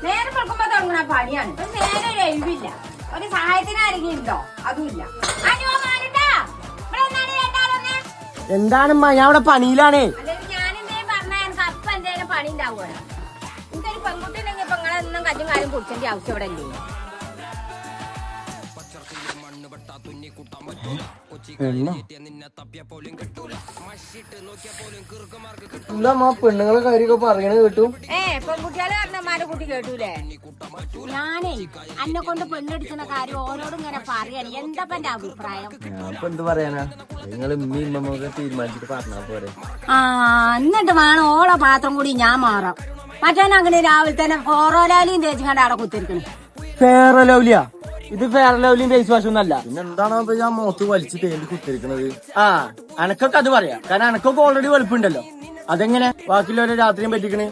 നേരം വെക്കുമ്പോ തുടങ്ങണ പണിയാണ്. നേരെ ഒരു എഴുതില്ല. ഒരു സഹായത്തിന് ആരെങ്കിലും ഉണ്ടോ? അതുമില്ല. എന്താണമ്മ, ഞാൻ അവിടെ പണിയിലാണേ. ഞാനെന്തേലും പറഞ്ഞാൽ എനിക്ക് അപ്പൊ എന്തേലും പണി ഉണ്ടാവുമല്ലോ. എനിക്കൊരു പെൺകുട്ടി ഉണ്ടെങ്കിൽ ഇപ്പൊ നിങ്ങളെന്നും കല്ലും കാര്യം കുടിച്ചേണ്ട ആവശ്യം ഇവിടെ ഇല്ലേ? പെണ്ണുങ്ങളെ കാര്യമൊക്കെ പറയണ കേട്ടു. പെൺകുട്ടികളെ പറഞ്ഞമാരെ കുട്ടി കേട്ടൂലേ? ഞാനേ അന്നെ കൊണ്ട് പെണ്ണടിക്കുന്ന കാര്യം ഓരോടും ഇങ്ങനെ പറയാണ്. എന്താ എന്റെ അഭിപ്രായം? ഞാനിപ്പോ എന്ത് പറയാനാ, നിങ്ങൾ ഇമ്മൊക്കെ തീരുമാനിച്ചിട്ട് പറഞ്ഞാ പോരെ. എന്നിട്ട് വേണം ഓളെ പാത്രം കൂടി ഞാൻ മാറാം. മറ്റവനങ്ങനെ രാവിലെ തന്നെ ഫോറോലാലിയും തേച്ചിങ്ങാണ്ട് അവിടെ കുത്തിരിക്കണേ. ഫെയർ ലവ്ലിയാ ഇത്? ഫെയർ ലവ്ലിയും ഫേസ് വാഷ് ഒന്നല്ല. പിന്നെ എന്താണോ ഞാൻ മുഖത്ത് വലിച്ച് തേണ്ടി കുത്തിരിക്കണത്? അനക്കൊക്കെ അത് പറയാം, കാരണം അനക്കൊക്കെ ഓൾറെഡി വെളുപ്പുണ്ടല്ലോ. അതെങ്ങനെ ബാക്കിയുള്ളവരെ രാത്രിയും പറ്റിക്കണേ?